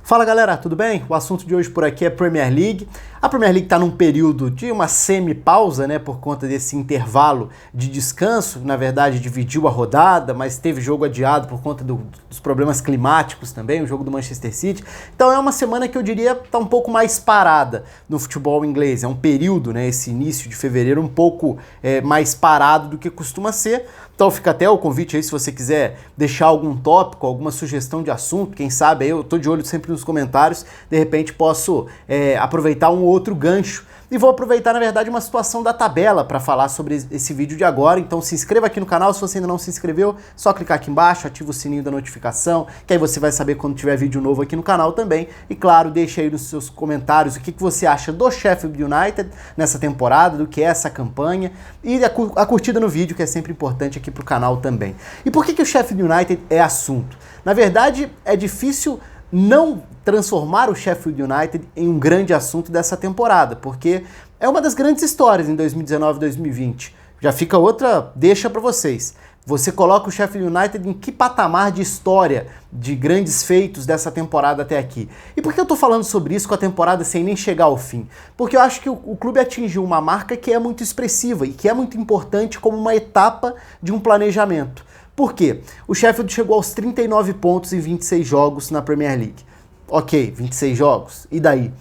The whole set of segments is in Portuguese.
Fala galera, tudo bem? O assunto de hoje por aqui é Premier League. A Premier League está num período de uma semi-pausa, né, por conta desse intervalo de descanso. Na verdade, dividiu a rodada, mas teve jogo adiado por conta dos problemas climáticos também, o jogo do Manchester City. Então é uma semana que eu diria está um pouco mais parada no futebol inglês. É um período, né, esse início de fevereiro, um pouco mais parado do que costuma ser. Então fica até o convite aí, se você quiser deixar algum tópico, alguma sugestão de assunto, quem sabe aí eu tô de olho sempre nos comentários, de repente posso aproveitar um outro gancho. E vou aproveitar, na verdade, uma situação da tabela para falar sobre esse vídeo de agora. Então se inscreva aqui no canal, se você ainda não se inscreveu, só clicar aqui embaixo, ativa o sininho da notificação, que aí você vai saber quando tiver vídeo novo aqui no canal também. E claro, deixa aí nos seus comentários o que você acha do Sheffield United nessa temporada, do que é essa campanha, e a curtida no vídeo, que é sempre importante aqui pro canal também. E por que o Sheffield United é assunto? Na verdade, é difícil não transformar o Sheffield United em um grande assunto dessa temporada, porque é uma das grandes histórias em 2019 e 2020. Já fica outra deixa para vocês. Você coloca o Sheffield United em que patamar de história, de grandes feitos dessa temporada até aqui? E por que eu tô falando sobre isso com a temporada sem nem chegar ao fim? Porque eu acho que o clube atingiu uma marca que é muito expressiva e que é muito importante como uma etapa de um planejamento. Por quê? O Sheffield chegou aos 39 pontos em 26 jogos na Premier League. Ok, 26 jogos, e daí?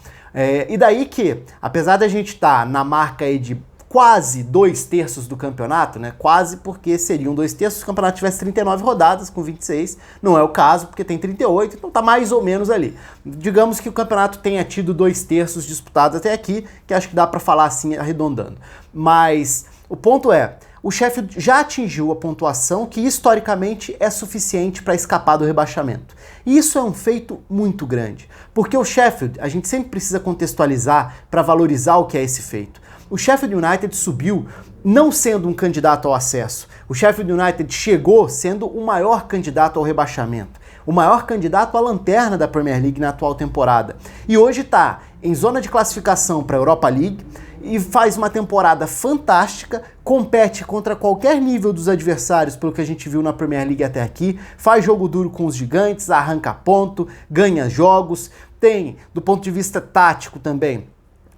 E daí que, apesar da gente estar na marca aí de quase 2/3 do campeonato, né? Quase, porque seriam 2/3 se o campeonato tivesse 39 rodadas com 26, não é o caso, porque tem 38, então tá mais ou menos ali. Digamos que o campeonato tenha tido 2/3 disputados até aqui, que acho que dá para falar assim, arredondando. Mas o ponto é, o Sheffield já atingiu a pontuação que historicamente é suficiente para escapar do rebaixamento. E isso é um feito muito grande, porque o Sheffield, a gente sempre precisa contextualizar para valorizar o que é esse feito. O Sheffield United subiu não sendo um candidato ao acesso. O Sheffield United chegou sendo o maior candidato ao rebaixamento, o maior candidato à lanterna da Premier League na atual temporada. E hoje está em zona de classificação para a Europa League, e faz uma temporada fantástica, compete contra qualquer nível dos adversários, pelo que a gente viu na Premier League até aqui, faz jogo duro com os gigantes, arranca ponto, ganha jogos, tem, do ponto de vista tático também,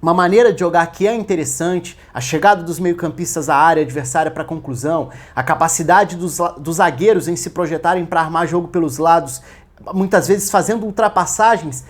uma maneira de jogar que é interessante, a chegada dos meio-campistas à área adversária para conclusão, a capacidade dos zagueiros em se projetarem para armar jogo pelos lados, muitas vezes fazendo ultrapassagens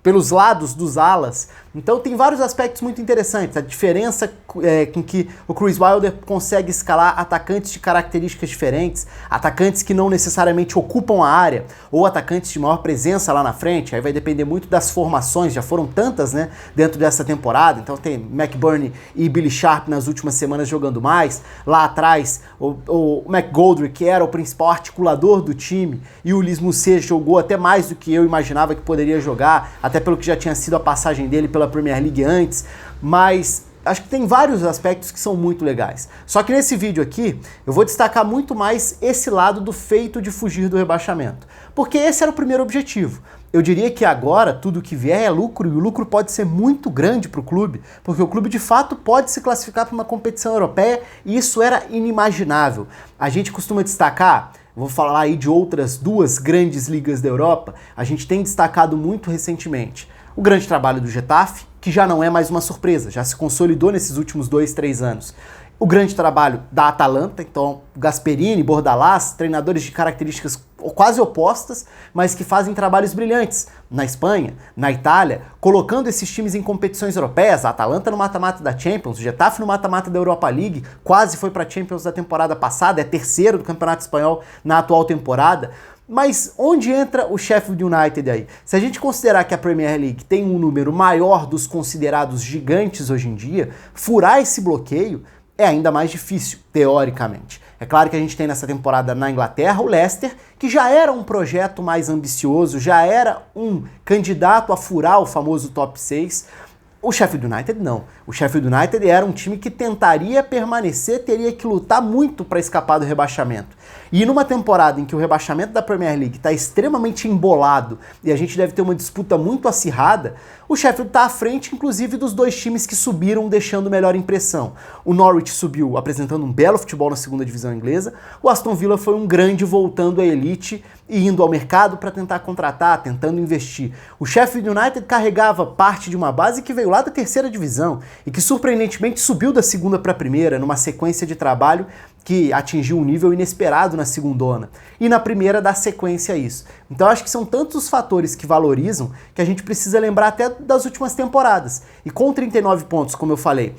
pelos lados dos alas. Então tem vários aspectos muito interessantes. A diferença com que o Chris Wilder consegue escalar atacantes de características diferentes, atacantes que não necessariamente ocupam a área, ou atacantes de maior presença lá na frente. Aí vai depender muito das formações, já foram tantas, né, dentro dessa temporada. Então tem McBurnie e Billy Sharp nas últimas semanas jogando mais. Lá atrás, o McGoldrick, que era o principal articulador do time, e o Lys Mousset jogou até mais do que eu imaginava que poderia jogar, até pelo que já tinha sido a passagem dele pela Premier League antes, mas acho que tem vários aspectos que são muito legais. Só que nesse vídeo aqui, eu vou destacar muito mais esse lado do feito de fugir do rebaixamento, porque esse era o primeiro objetivo. Eu diria que agora tudo que vier é lucro, e o lucro pode ser muito grande para o clube, porque o clube de fato pode se classificar para uma competição europeia, e isso era inimaginável. A gente costuma destacar, vou falar aí de outras duas grandes ligas da Europa, a gente tem destacado muito recentemente o grande trabalho do Getafe, que já não é mais uma surpresa, já se consolidou nesses últimos 2-3 anos. O grande trabalho da Atalanta, então Gasperini, Bordalás, treinadores de características quase opostas, mas que fazem trabalhos brilhantes na Espanha, na Itália, colocando esses times em competições europeias. A Atalanta no mata-mata da Champions, o Getafe no mata-mata da Europa League, quase foi para a Champions da temporada passada, é terceiro do Campeonato Espanhol na atual temporada. Mas onde entra o Sheffield United aí? Se a gente considerar que a Premier League tem um número maior dos considerados gigantes hoje em dia, furar esse bloqueio é ainda mais difícil, teoricamente. É claro que a gente tem nessa temporada na Inglaterra o Leicester, que já era um projeto mais ambicioso, já era um candidato a furar o famoso top 6. O Sheffield United não. O Sheffield United era um time que tentaria permanecer, teria que lutar muito para escapar do rebaixamento. E numa temporada em que o rebaixamento da Premier League está extremamente embolado e a gente deve ter uma disputa muito acirrada, o Sheffield está à frente, inclusive, dos dois times que subiram, deixando melhor impressão. O Norwich subiu apresentando um belo futebol na segunda divisão inglesa, o Aston Villa foi um grande voltando à elite indo ao mercado para tentar contratar, tentando investir. O Sheffield United carregava parte de uma base que veio lá da terceira divisão e que surpreendentemente subiu da segunda para a primeira, numa sequência de trabalho que atingiu um nível inesperado na segundona. E na primeira dá sequência a isso. Então acho que são tantos os fatores que valorizam que a gente precisa lembrar até das últimas temporadas. E com 39 pontos, como eu falei,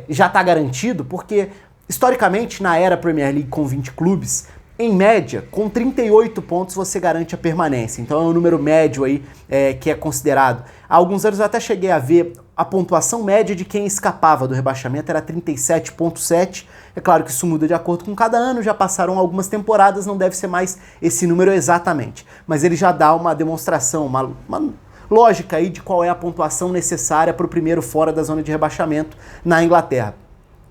já está garantido, porque historicamente na era Premier League com 20 clubes, em média, com 38 pontos você garante a permanência. Então é um número médio aí que é considerado. Há alguns anos eu até cheguei a ver a pontuação média de quem escapava do rebaixamento, era 37,7. É claro que isso muda de acordo com cada ano, já passaram algumas temporadas, não deve ser mais esse número exatamente. Mas ele já dá uma demonstração, uma lógica aí de qual é a pontuação necessária para o primeiro fora da zona de rebaixamento na Inglaterra.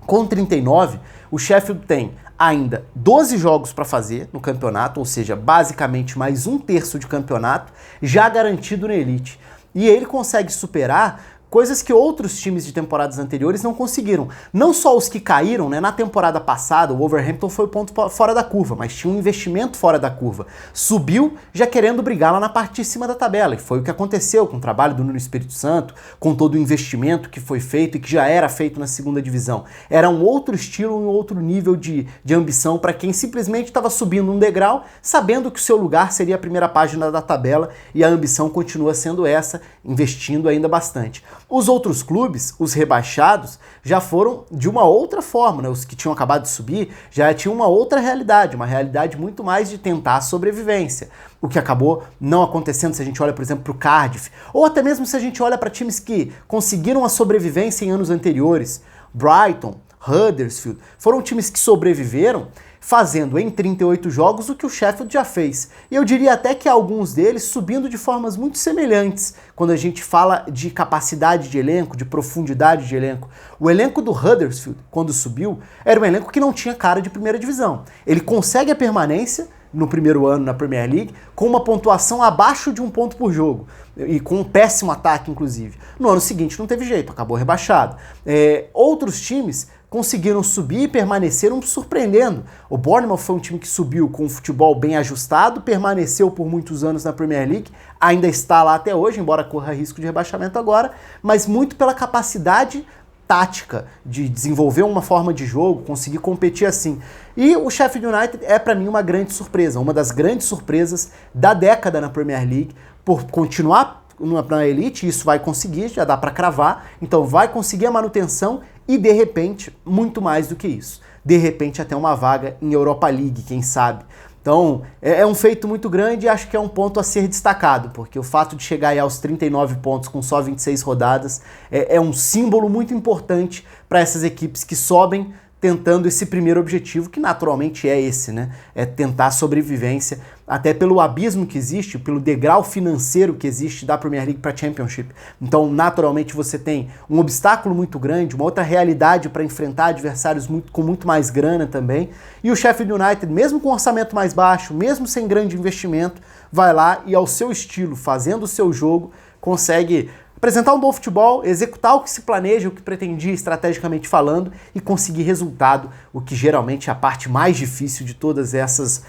Com 39, o Sheffield tem ainda 12 jogos para fazer no campeonato, ou seja, basicamente mais um terço de campeonato, já garantido na Elite. E ele consegue superar coisas que outros times de temporadas anteriores não conseguiram. Não só os que caíram, né? Na temporada passada, o Wolverhampton foi o ponto fora da curva, mas tinha um investimento fora da curva. Subiu já querendo brigar lá na parte de cima da tabela, e foi o que aconteceu com o trabalho do Nuno Espírito Santo, com todo o investimento que foi feito e que já era feito na segunda divisão. Era um outro estilo, um outro nível de ambição para quem simplesmente estava subindo um degrau, sabendo que o seu lugar seria a primeira página da tabela, e a ambição continua sendo essa, investindo ainda bastante. Os outros clubes, os rebaixados, já foram de uma outra forma, né? Os que tinham acabado de subir já tinham uma outra realidade, uma realidade muito mais de tentar a sobrevivência. O que acabou não acontecendo se a gente olha, por exemplo, para o Cardiff, ou até mesmo se a gente olha para times que conseguiram a sobrevivência em anos anteriores. Brighton, Huddersfield, foram times que sobreviveram fazendo em 38 jogos o que o Sheffield já fez. E eu diria até que alguns deles subindo de formas muito semelhantes quando a gente fala de capacidade de elenco, de profundidade de elenco. O elenco do Huddersfield, quando subiu, era um elenco que não tinha cara de primeira divisão. Ele consegue a permanência no primeiro ano na Premier League com uma pontuação abaixo de 1 ponto por jogo e com um péssimo ataque, inclusive. No ano seguinte não teve jeito, acabou rebaixado. Outros times conseguiram subir e permaneceram surpreendendo. O Bournemouth foi um time que subiu com um futebol bem ajustado, permaneceu por muitos anos na Premier League, ainda está lá até hoje, embora corra risco de rebaixamento agora, mas muito pela capacidade tática de desenvolver uma forma de jogo, conseguir competir assim. E o Sheffield United é para mim uma grande surpresa, uma das grandes surpresas da década na Premier League, por continuar na Elite, isso vai conseguir, já dá para cravar, então vai conseguir a manutenção e de repente, muito mais do que isso. De repente até uma vaga em Europa League, quem sabe. Então, é um feito muito grande e acho que é um ponto a ser destacado, porque o fato de chegar aí aos 39 pontos com só 26 rodadas é um símbolo muito importante para essas equipes que sobem tentando esse primeiro objetivo, que naturalmente é esse, né? É tentar a sobrevivência, até pelo abismo que existe, pelo degrau financeiro que existe da Premier League para a Championship. Então, naturalmente, você tem um obstáculo muito grande, uma outra realidade para enfrentar adversários com muito mais grana também. E o Sheffield United, mesmo com um orçamento mais baixo, mesmo sem grande investimento, vai lá e ao seu estilo, fazendo o seu jogo, consegue apresentar um bom futebol, executar o que se planeja, o que pretendia estrategicamente falando e conseguir resultado, o que geralmente é a parte mais difícil de todas essas,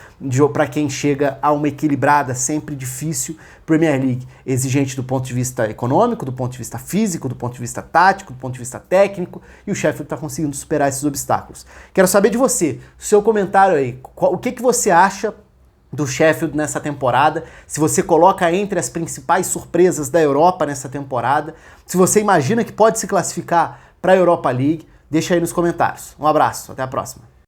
para quem chega a uma equilibrada, sempre difícil Premier League, exigente do ponto de vista econômico, do ponto de vista físico, do ponto de vista tático, do ponto de vista técnico, e o Sheffield está conseguindo superar esses obstáculos. Quero saber de você, seu comentário aí, o que você acha do Sheffield nessa temporada, se você coloca entre as principais surpresas da Europa nessa temporada, se você imagina que pode se classificar para a Europa League, deixa aí nos comentários. Um abraço, até a próxima.